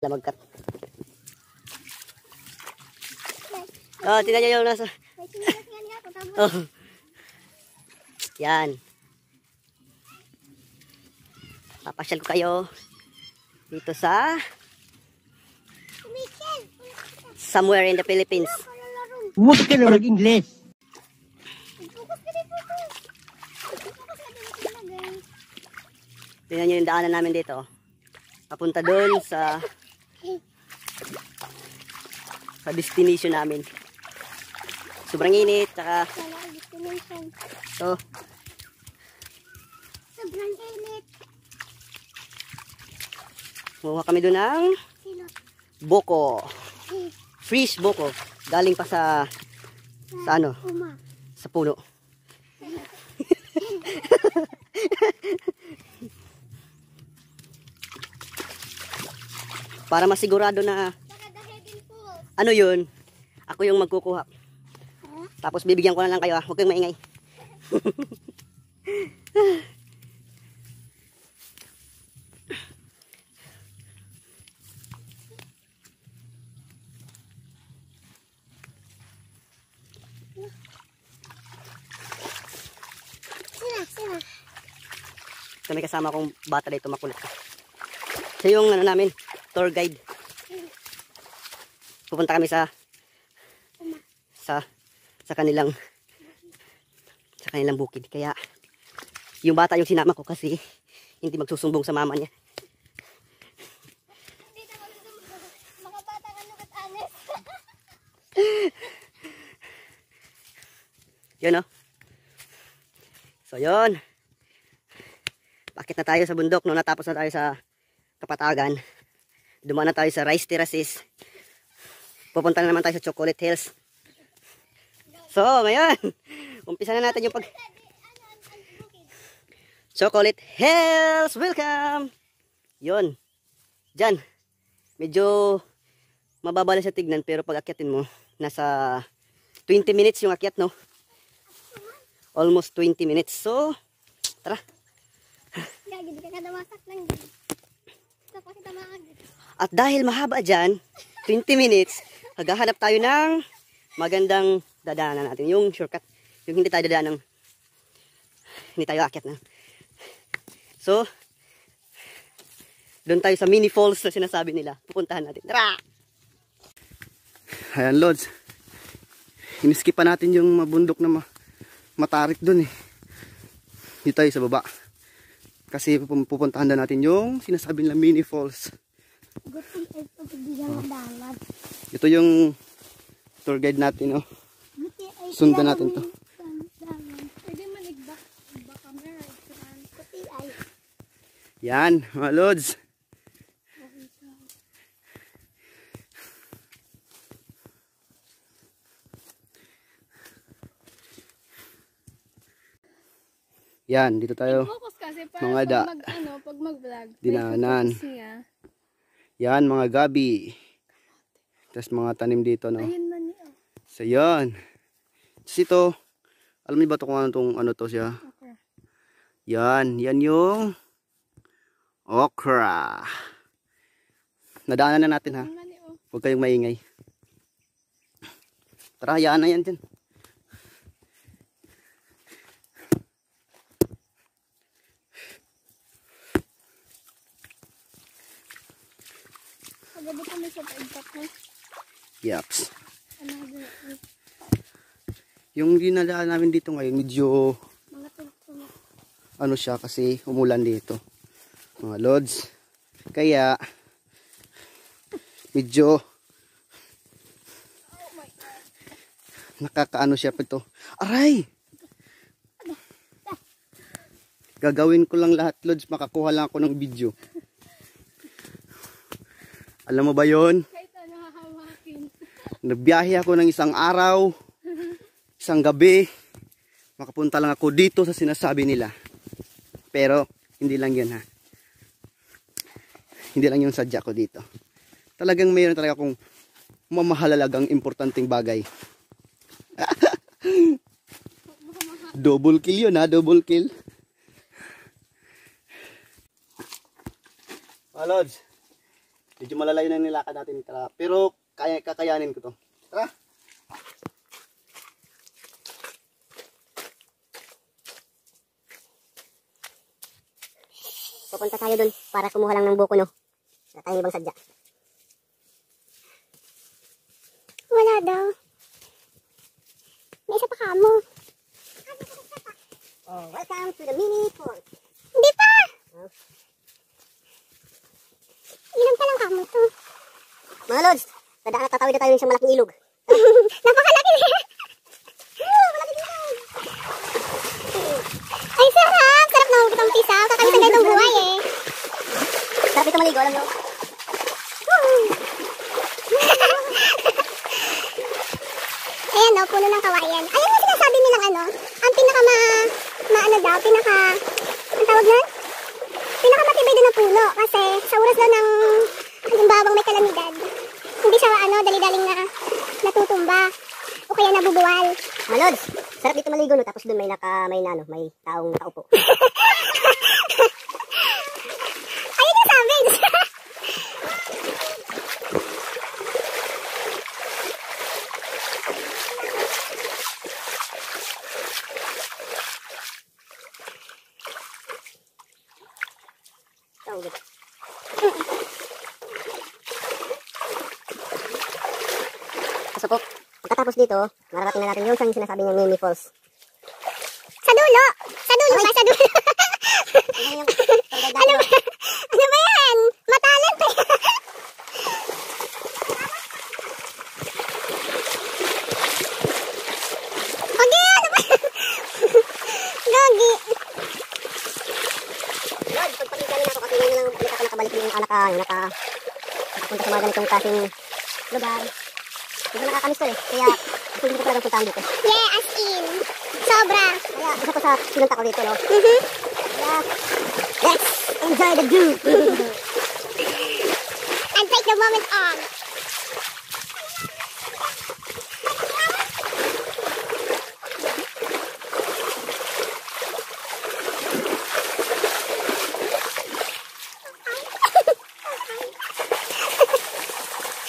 Magkat. Oh, tingnan niyo yung nasa. Oh. Yan. Papasyal ko kayo dito sa somewhere in the Philippines. Huwag ka na mag-English. Tingnan nyo yung daanan namin dito. Papunta doon sa destination namin. Sobrang init. Tsaka so, sobrang init. Muha kami doon ng boko. Fresh boko. Galing pa sa ano? Sa puno. Para masigurado na ano yun, ako yung magkukuha. Tapos bibigyan ko na lang kayo, huwag kayong maingay. So, may kasama akong bata dito, makulit. Siya yung ano namin, tour guide. Pupunta kami sa kanilang bukid. Kaya yung bata yung sinama ko kasi hindi magsusumbong sa mama niya. Mga bata nga nukat anes. Yun o. So yun. Bakit na tayo sa bundok no? Natapos na tayo sa Kapatagan. Dumaan na tayo sa Rice Terraces. Pupunta na naman tayo sa Chocolate Hills. So, ngayon, umpisa na natin yung Chocolate Hills! Welcome! Yun. Diyan. Medyo mababa na siya tignan, pero pag akyatin mo, nasa 20 minutes yung akyat, no? Almost 20 minutes. So, tara. At dahil mahaba dyan, 20 minutes, maghahanap tayo ng magandang dadaanan natin. Yung shortcut. Yung hindi tayo dadaan ng hindi tayo akyat na. So, doon tayo sa mini falls na sinasabi nila. Pupuntahan natin. Tara! Ayan, Lods. Iniskipan natin yung mabundok na matarik doon eh. Dito tayo sa baba. Kasi pupuntahan na natin yung sinasabi nila mini falls. Ito yung tour guide natin, oh. Sundan natin to. Yan, mga Lods. Yan, dito tayo. Mga pag mag-vlog. Dinaanan. Yan, mga gabi. Tapos mga tanim dito, no? Ayun man niya. So, yan. Tapos ito, alam niyo ba ito kung ano to siya? Okay. Yan, yan yung okra. Nadaanan na natin, ha? Huwag kayong maingay. Tara, hayaan na yan dyan. Pagod kami sa pagkat mo. Yaps. Yung dinadaan namin dito ngayon, medyo ano siya kasi umulan dito. Mga Lods. Kaya medyo nakakaano siya pa ito. Aray! Gagawin ko lang lahat, Lods. Makakuha lang ako ng video. Alam mo ba yon? Nagbiyahe ako ng isang araw, isang gabi. Makapunta lang ako dito sa sinasabi nila. Pero hindi lang yun, ha. Hindi lang yung sadya ko dito. Talagang mayroon talaga akong mamahalagang importanteng bagay. Double kill yun, ha. Double kill. Lods, Medyo malalayo na yung nilakad natin. Pero kakayanin ko to. Tara! Pupunta tayo dun para kumuha lang ng buko, no? Wala tayong ibang sadya. Wala daw. May isa pa kamo. Oh, welcome to the mini falls. Hindi pa! Oh. Ilan pa lang kamo to? Mga lods, dadaan at tatawid na tayo ng isang malaking ilog. Napakalaki! Ay, sarap! Sarap na hugot ang pisaw. Kakamisan na itong buhay eh. Sarap dito maligo, alam nyo? Ayan no, puno ng kawayan. Ayan yung sinasabi nilang ano, ang ang tawag nun? Pinakamatibay doon na puno kasi sa oras daw ng halimbawa may kalamidad, hindi siya dali-daling na natutumba o kaya nabubuwal. Mga lods, sarap dito maligo, no? Tapos doon may taong nakaupo. Ayun yung sabi. So po, pagkatapos dito, mararating na natin yung sinasabi niyang Mimi Falls. Sa dulo! Sa dulo ba? Sa dulo! Ano Ano ba? Ano ba yan? Matalan pa yan. Ogi, ano ba? Gogi. Lord, pagpakita nila ako kasi ngayon lang ulit ako nakabalik yung nakapunta sa mga ganitong klaseng lugar. Hindi nakakamiss to eh. Kaya gusto ko talagang puntahan dito. Yeah, as in. Sobra. Kaya isa ko sa pinunta ko dito, no? Mhm. Kaya, let's enjoy the view! And take the moment on.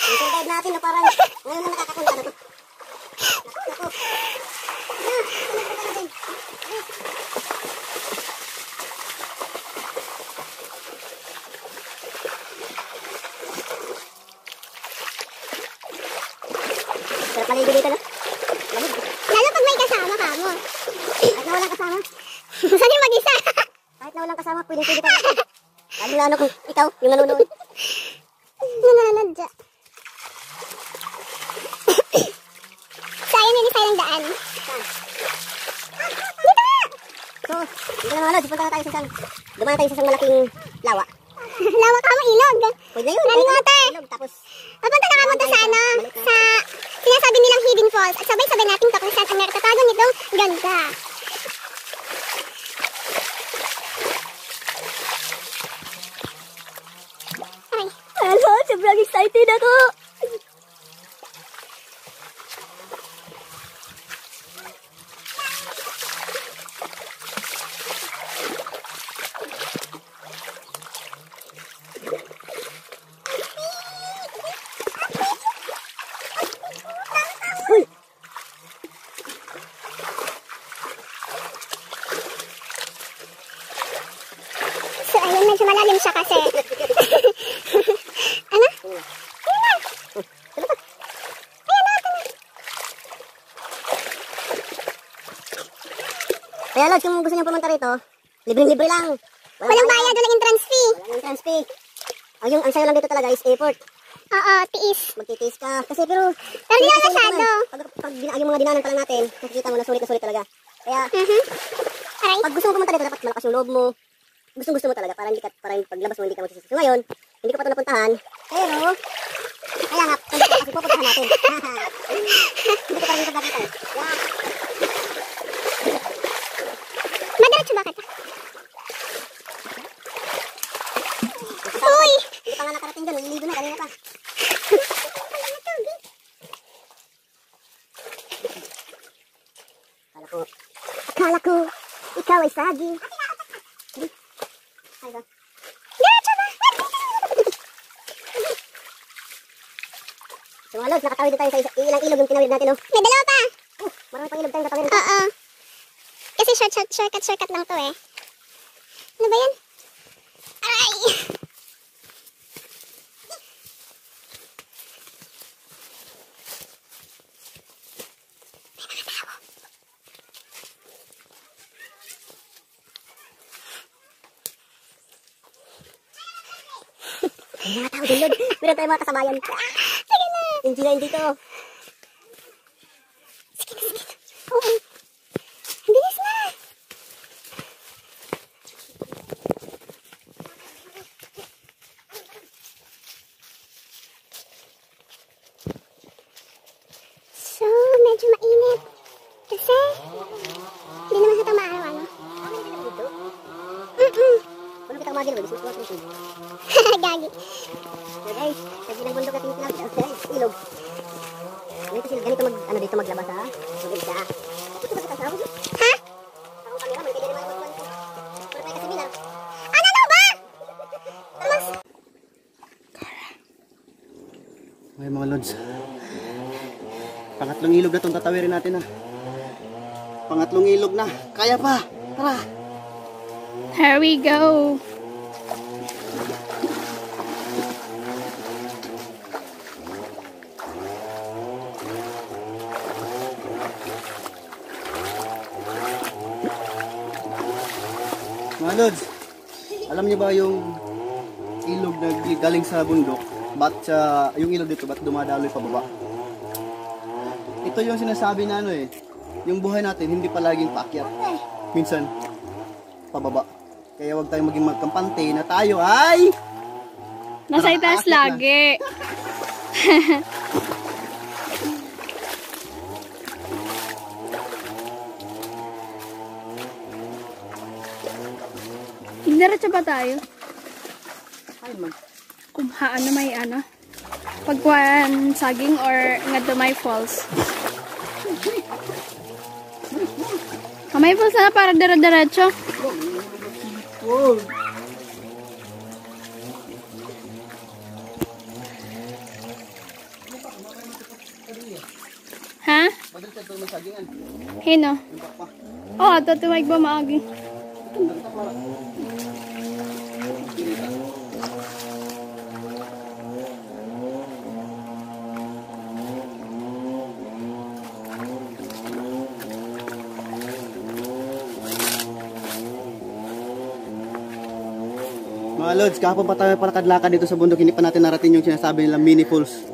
Yung tour guide natin, no? Parang ngayon lang nakakapunta na to. Ako. Sarap maligo dito, no? Lamig. Lalo pag may kasama ka mo. Kahit na walang kasama. Saan yung mag-isa? Kahit na walang kasama, pwede pa dito. Lalo kung ikaw, yung nanonood. Nananadya. So, ayun yung isa yung daan. Saan? Dito nga! So, dito na mga lods, punta na tayo sa isang, dumaan tayo sa isang malaking lawa. Lawa ka mo ilog. Pwede na yun. Running water. Ilog, tapos, Papunta na kamo to sa sa sinasabi nilang hidden falls. At sabay-sabay natin to kung saan ang nakatatago nitong ganda. Ay. hello, sobrang excited ako. So, ayun, medyo malalim siya kasi. Ano? Ayun na. Ayun na, ito na. Kaya lods, kung gusto niyo pumunta rito, libreng-libre lang. Walang bayad, walang entrance fee. Walang entrance fee. Ang sayo lang dito talaga is effort. Oo, tiis. Magtitiis ka. Kasi pero Pero di kasi naman masyado. yung mga dinaanan pa lang natin, nakikita mo na sulit na sulit talaga. Kaya, Aray. pag gusto mo pumunta dito, dapat malakas yung loob mo. Gusto mo talaga, para paglabas mo hindi ka magsisisi. So ngayon, hindi ko pa ito napuntahan. Pero, kaya nga, kasi pupuntahan natin. Hindi ko pa rin ito nakita eh. Yeah. Madiretso ba kita? Uy! Hindi pa nga nakarating dyan, naliligo na, kanina pa. Akala ko, ikaw ay saging. Ay ba? Diretso ba? So mga lods, nakatawid na tayo sa ilang ilog yung tinawid natin, oh. May dalawa pa. Marami pang ilog tayong tatawid. Oo. Kasi shortcut lang to eh. Ano ba yan? Aray! May mga tao dun. Meron tayong mga kasabayan. Sige na. Hindi na hindi to. Sige na. Oo. Bilis na. So, medyo mainit. Kasi, hindi naman sa tama araw, ano? Paano kita kumagil? Gusto ko susunod. Gagi. So guys, sa ginang bundok natin tinawid. Guys, ilog. Ganito ano dito maglabas ha? Maganda. Ito ba sa tao? Ha? Ako kamera, may kailangan naman ako. Pero tayo kasi bilang. Ano na ba? Mas... Okay mga lods. Pangatlong ilog na itong tatawirin natin ha. Pangatlong ilog na. Kaya pa. Tara. Here we go. Mga lods, alam niyo ba yung ilog na galing sa bundok? Ba't yung ilog dito, ba't dumadaloy pababa? Ito yung sinasabi na ano eh, yung buhay natin hindi palaging paakyat. Minsan, pababa. Kaya wag tayong maging magkampante na tayo ay... Nasa itaas Akit na. lagi. Diretso ba tayo? Ay, man. Kung ano may ano? Pagkuhan saging or nga Dumay Falls? May falls na para diretso. Oh. Ha? Padal ka ito masagingan. Hino? Yung pakpa. Oh, tatuwag ba maagi? Mga lods, kahapon pa tayo palakad-lakad dito sa bundok, hindi pa natin narating yung sinasabi nilang mini falls.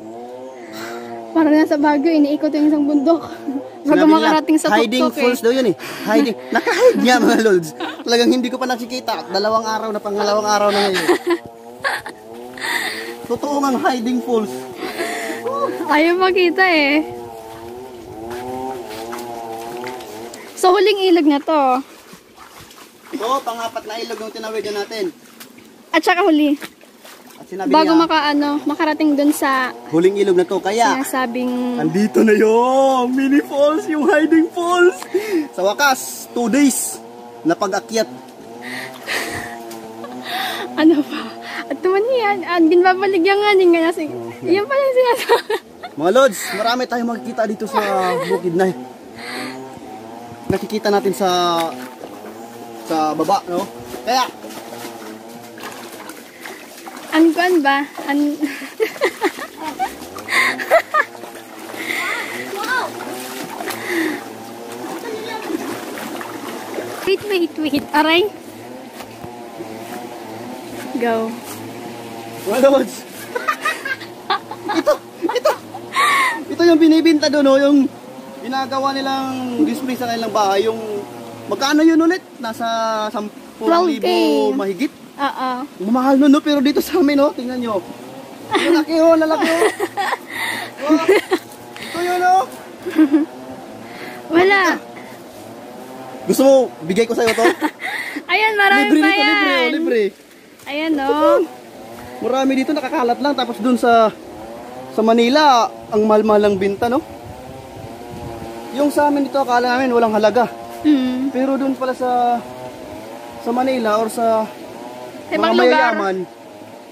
Para nasa Baguio, iniikot yung isang bundok. Bago Sinabi nila, makarating sa hiding tuktok falls daw yun eh. Hiding. Naka-hide nga mga lods. Talagang hindi ko pa nakikita. Dalawang araw na pangalawang araw na ngayon. Totoo nga hiding falls. Ayaw makita eh. So, huling ilog na to. So, pangapat na ilog yung tinawigan natin. At saka huli. At sinabi Bago niya, makarating dun sa huling ilog na to. Kaya, sinasabing... andito na yung mini falls, yung hiding falls. Sa wakas, 2 days na pag-akyat. Ano ba? At tuman yan. At ginbabaligyan nga din nga nasi. Yan pala yung sinasabi. Mga lods, marami tayong makikita dito sa bukid na nakikita natin sa baba, no? Kaya, Kuan ba? Wait. Aray. Go. mga lods, ito yung binibinta doon, no? Yung ginagawa nilang display sa kanilang bahay, yung magkano yun ulit? Nasa 10,000 12K. mahigit. Oo. Mahal nun, no? Pero dito sa amin, no? Tingnan nyo. Lalaki, oh, lalaki, oh. Oh, ito yun, oh. Wala. Gusto mo, bigay ko sa'yo to? Ayan, marami Libre pa dito, libre, oh, yan. libre. Ayan, oh. Marami dito nakakalat lang, tapos dun sa Manila, ang mahal-mahal ng binta, no? Yung sa amin dito, akala namin walang halaga. Pero dun pala sa Manila or sa Ibang mga lugar. mayayaman,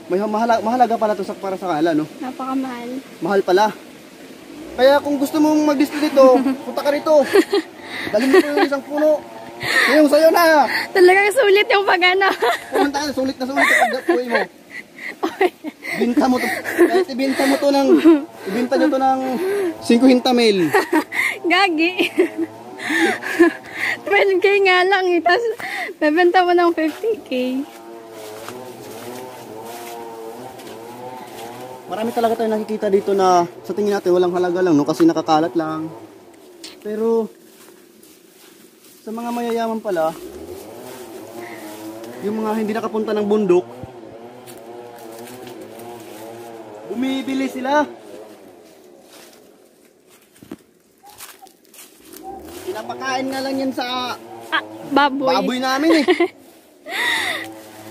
may mahalaga pala to para sa kanila, no? Napakamahal. Mahal pala. Kaya kung gusto mong mag-display dito, punta ka rito. Dalhin mo ko yung isang puno. Yung sa'yo na. Talagang sulit yung pag-ano. Pumunta ka, sulit na sulit kapag puwi mo. Binta mo to. Kahit ibinta mo to ng, ibinta nyo to ng 50 mil. Gagi. 12K nga lang eh. Tapos, bebenta mo ng 50K. Marami talaga tayong nakikita dito na sa tingin natin walang halaga lang, no? Kasi nakakalat lang. Pero, sa mga mayayaman pala, yung mga hindi nakapunta ng bundok, bumibili sila. Pinapakain nga lang yan sa Baboy. baboy namin eh.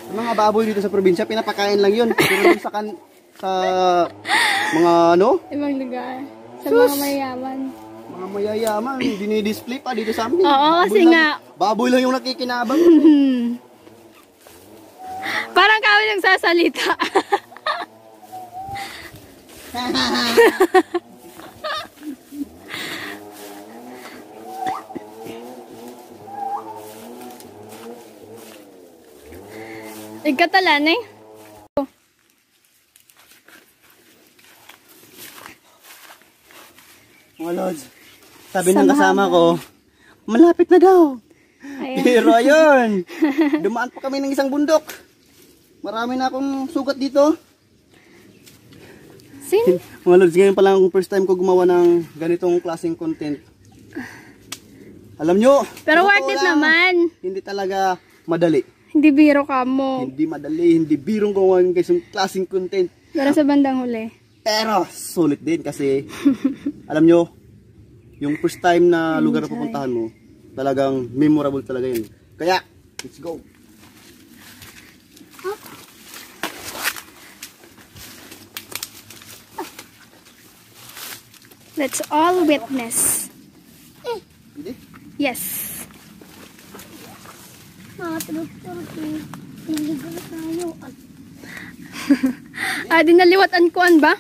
Sa mga baboy dito sa probinsya, pinapakain lang yun. Pero dun sa mga ano, Ibang lugar. Sa mga mayaman. mga mayayaman, dinidisplay pa dito sa amin. Oo, Baboy kasi lang- nga. Baboy lang yung nakikinabang. Parang kami nagsasalita. Igkatalan eh. Mga lods, sabi ng kasama ko, malapit na daw. Ayan. Pero ayun, dumaan pa kami ng isang bundok. Marami na akong sugat dito. Sin? Mga lods, ngayon pa lang first time ko gumawa ng ganitong klaseng content. Alam nyo, Pero sa worth totoo it lang, naman. hindi talaga madali. Hindi biro ka mo. Hindi madali, hindi birong gumawa ng ganitong klaseng content. Pero sa bandang huli. Pero sulit din kasi alam nyo, yung first time na lugar na pupuntahan mo, talagang memorable talaga yun. Kaya, let's go! Let's all witness. Hindi? Yes. Turut-turut eh. Naligo na tayo. Dinaliwatan ko an ba?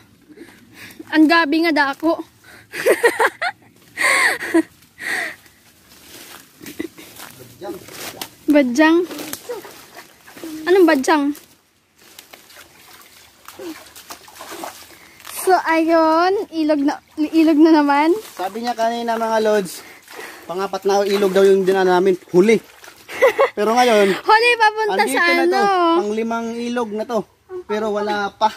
Ang gabi nga da ako. Badyang. Anong badyang? So ayun, ilog na naman. Sabi niya kanina mga lods, pangapat na ilog daw yung dinaan namin, huli. Pero ngayon, Huli papunta andito sa na ano? to, pang 5 ilog na to. Pero wala pa.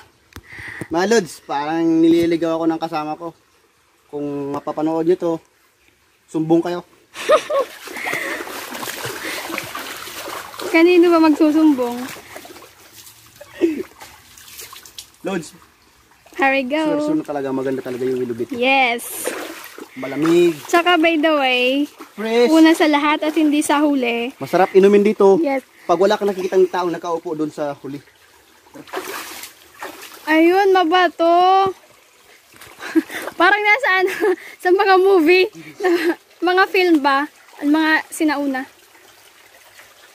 Mga lods, parang nililigaw ako ng kasama ko. Kung mapapanood nyo to, sumbong kayo. Kanino ba magsusumbong? Lods, Here we go. seryoso na talaga, maganda talaga yung ilog dito. Yes. Malamig, Tsaka by the way, fresh. una sa lahat at hindi sa huli. Masarap inumin dito. Yes. Pag wala kang nakikitang taong nakaupo doon sa huli. Ayun, mabato. Parang nasa ano, sa mga movie, mga film ba? Mga sinauna.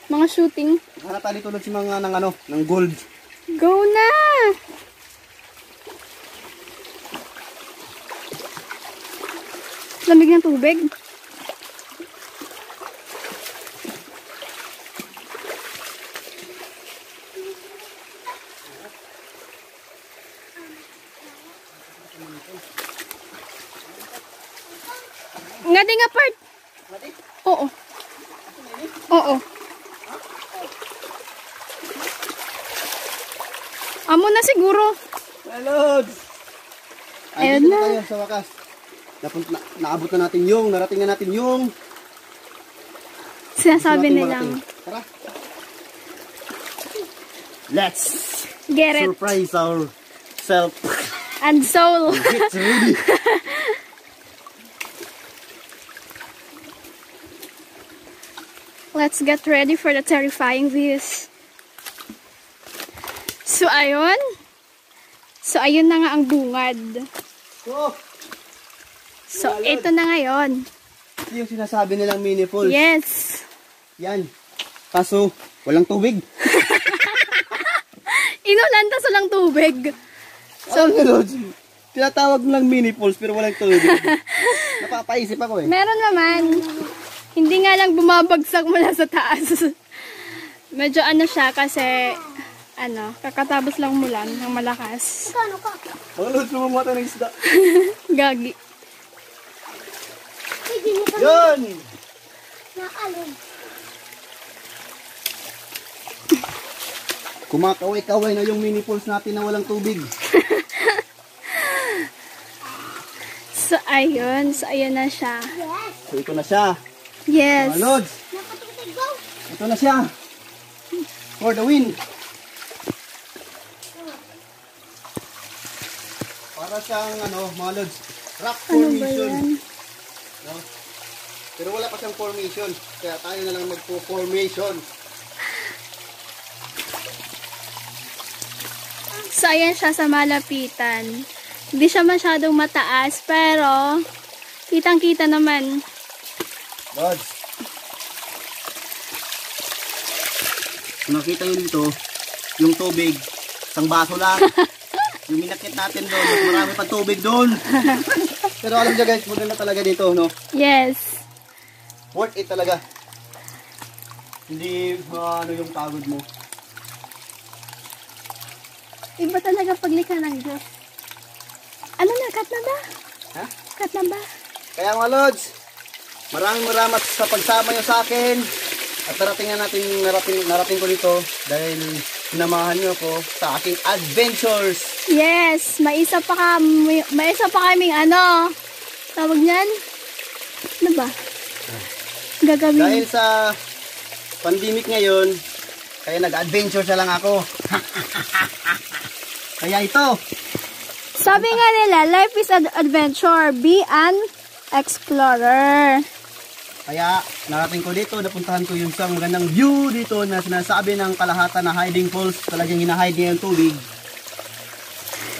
Mga shooting. Hanap tayo tulad si mga ng gold. Go na! Lamig ng tubig. Nga di nga part. Oo. Oo. Amo na siguro. Lods! Ayun Andito na. tayo sa wakas. Naabot na natin yung, narating na natin yung Sinasabi gusto natin nilang marating. Tara. Let's get it surprise ourselves. and soul. Get ready. Let's get ready for the terrifying views. So ayun. So ayun na nga ang bungad. So, So ito na ngayon. ito yung sinasabi nilang mini falls. Yes. Yan. Kaso, walang tubig. Inulan tas walang tubig. So, Lods, Tinatawag mo lang mini falls pero walang tubig. Napapaisip ako eh. Meron naman. Hindi nga lang bumabagsak mula sa taas. Medyo ano siya kasi kakatapos lang mulan ng malakas. Kano ka? Mga lods, lumamata ng isda. Gagi. Hindi mo ka Yun! nakalog. Kumakaway-kaway na yung mini falls natin na walang tubig. So, ayun. So, ayun na siya. Yes. So ito na siya. Yes. Mga lods, Nakatutig go. ito na siya. For the win. Para siyang mga lods, rock Ano ba formation. yan? No? Pero wala pa siyang formation. Kaya tayo na lang magpo-formation. So, ayan siya sa malapitan. Hindi siya masyadong mataas, pero kitang-kita naman. Lods. Nakita nyo dito, yung tubig, isang baso lang. Yung minakit natin doon, mas marami pang tubig doon. Pero alam nyo guys, maganda talaga dito, no? Yes. Worth it talaga. Hindi yung pagod mo. Iba talaga paglikha ng Diyos. Ano na? Cut na ba? Ha? Cut na ba? Kaya mga Lods, maraming sa pagsama nyo sa akin. At narating ko dito dahil sinamahan nyo ako sa aking adventures. Yes. May isa pa kaming tawag niyan? Ano ba? Gagawin. Dahil sa pandemic ngayon, kaya nag-adventure na lang ako. Kaya ito. Sabi nga nila, life is an adventure. Be an explorer. Kaya narating ko dito, napuntahan ko yung isang magandang view dito na sinasabi ng kalahatan na hiding falls. Talagang hinahide niya yung tubig.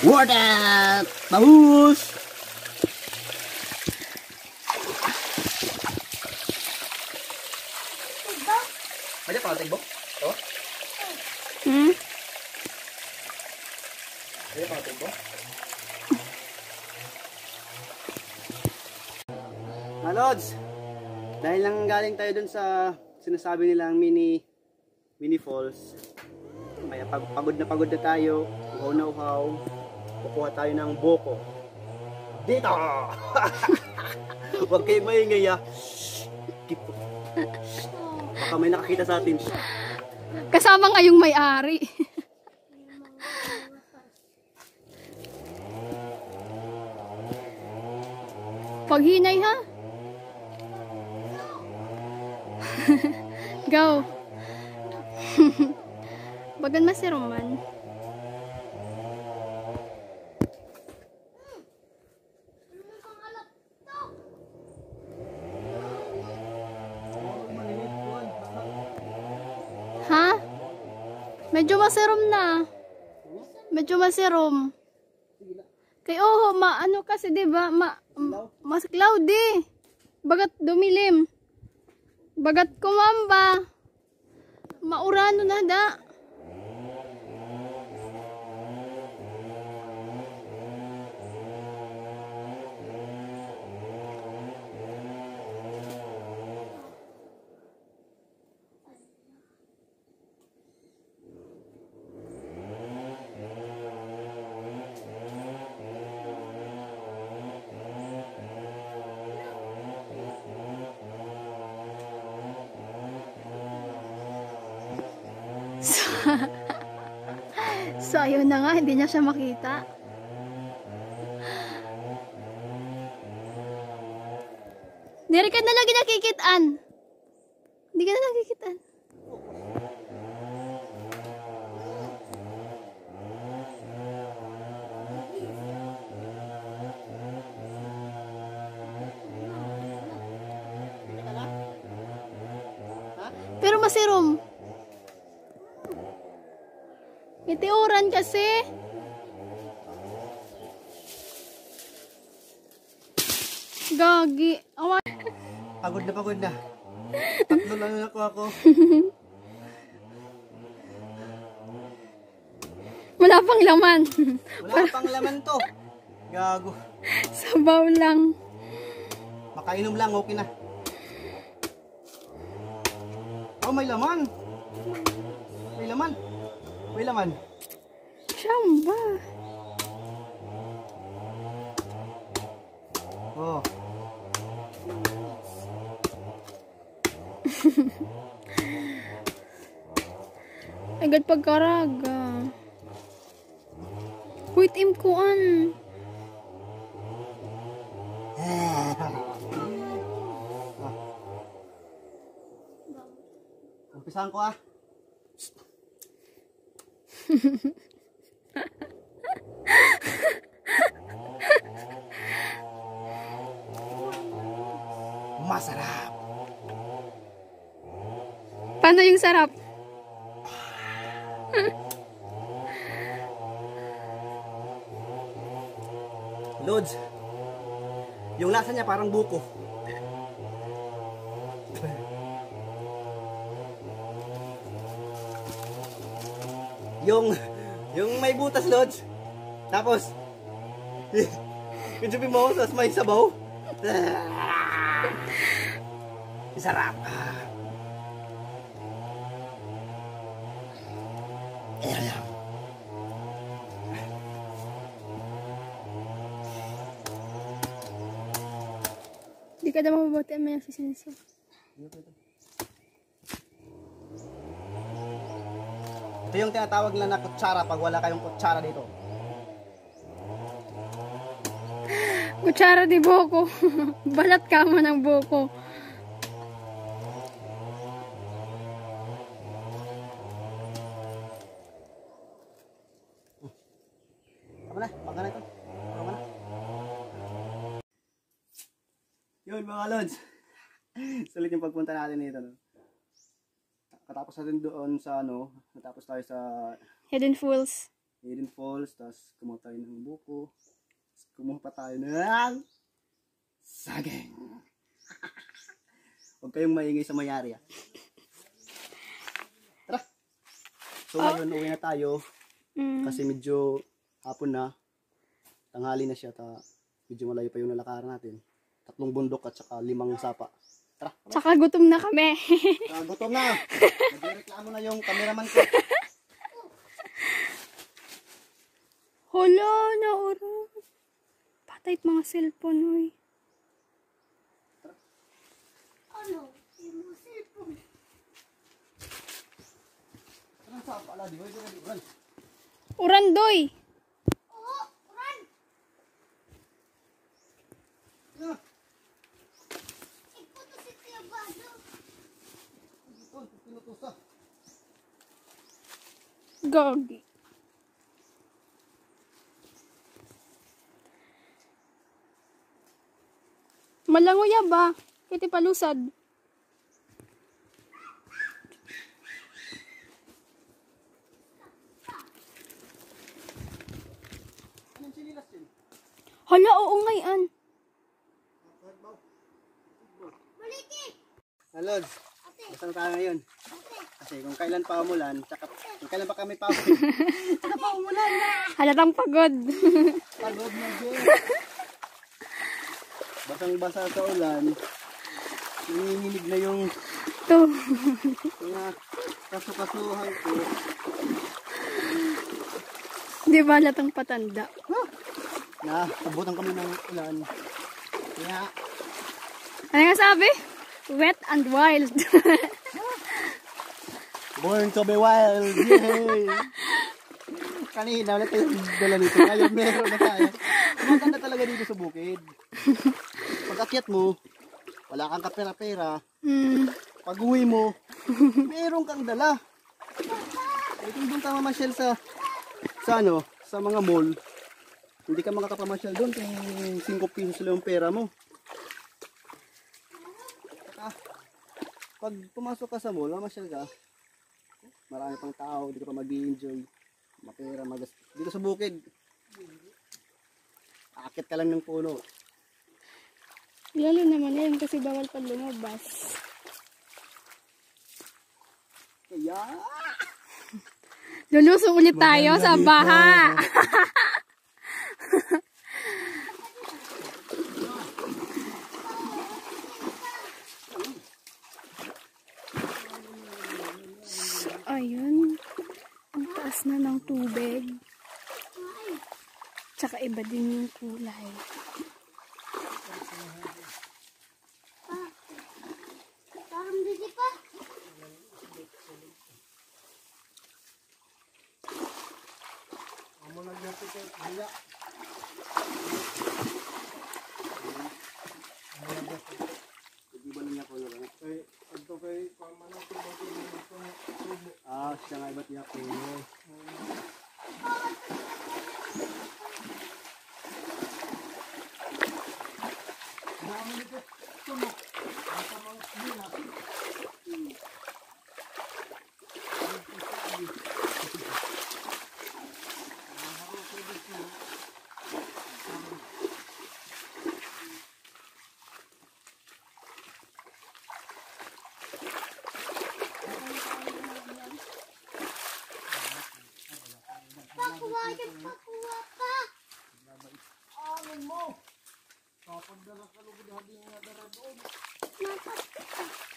Worth it! Mahus! Ada pa tigbo? Oh? Hmm? Ada pa tigbo? Lods, dahil lang galing tayo dun sa sinasabi nilang mini falls, kaya pagod na tayo, uhaw na uhaw, kukuha tayo ng buko. Dito! Huwag kayo maingay ah. Baka may nakakita sa atin. Kasama nga yung may-ari. Paghinay ha? Go. Bagan masiruman. Ha? Medyo masirom na. Medyo masirom. Kay ano kasi 'di ba? Mas cloudy. Bagat dumilim. Bagat kumamba. Maurano na da. So, ayun na nga, hindi niya siya makita. Hindi ka na lagi nakikitaan. Hindi ka na nakikitaan. Pero masirom. Itiuran kasi. Gagi. Awan. Pagod na. Tatlo lang ako. Wala pang laman. Wala pang laman to. Gago. Sabaw lang. Makainom lang, okay na. Oh, may laman. May laman. May laman. Siyamba. Oh. Agad pagkaraga. Wait, imkuan. Umpisahan ko ah. Masarap. Paano yung sarap? Lods. Yung lasa niya parang buko. yung may butas, Lods. Tapos medyo mo tapos may sabaw. Sarap. Ayan. Di ka daw mabuti ang may sisiniso. Ito yung tinatawag na kutsara pag wala kayong kutsara dito. Kutsara di buko. Balat ka mo ng buko. Tama na, pagka na ito. Tama na. Yun mga Lods. Sulit yung pagpunta natin dito. No? Katapos natin doon sa natapos tayo sa Hidden Falls. Hidden Falls, tapos kumuha tayo ng buko. Tapos kumuha pa tayo ng saging. Huwag kayong maingay sa mayari ah. Tara! So ngayon uwi na tayo kasi medyo hapon na. Tanghali na siya, medyo malayo pa yung nalakaran natin. 3 bundok at saka 5 sapa. Tara! Tsaka gutom na kami. Gutom na! Nagreklamo na yung cameraman ko. Hala, nauro. Patay mga cellphone, oy. Ano? Yung cellphone. Anong sapa? Ala, di ba? Urandoy. Oo, run! Ikuto si Tia Bado. Pinutusa. Gagi. Malangoy ba? Kiti palusad. Anong sinilas yun? Hala, oo ngayon. Maliki! Lods, saan tayo ngayon? Kasi kung kailan pa umulan, tsaka kung kailan pa kami pa umulan. Halatang pagod. Pagod na din. Basang-basa sa ulan. Nanginginig na yung To. mga kasukasuhan ko. Di ba halatang patanda? Nasabutan kami ng ulan. Kaya, Ano nga sabi? Wet and wild. born to be wild. Yay! Kanina, wala tayong dala nito. Ngayon, meron na tayo. Maganda talaga dito sa bukid. Pag akyat mo, wala kang kapera-pera. Pag uwi mo, meron kang dala. Eh, kung doon ka mamasyal sa mga mall, hindi ka makakapamasyal doon kung 5 pesos lang yung pera mo. Saka, pag pumasok ka sa mall, mamasyal ka, marami pang tao, hindi ka pa mag-i-enjoy. Mapera, dito sa bukid. Akit ka lang ng puno. Lalo naman yan kasi bawal pa lumabas. Kaya, Lulusong ulit tayo sa baha. Tsaka iba din yung kulay. Parang busy pa. Amo nagdapit kay Haya. Hindi ba niya ko lang? Kay adto kay pamana ko ba ko tubo. Siya nga iba't niya ko. Dami nito tunog. Ang mga nila. Pakuha yan, pakuha pa. Ano mo? Kapag dala ka lugod hadi nga dara doon. Napas.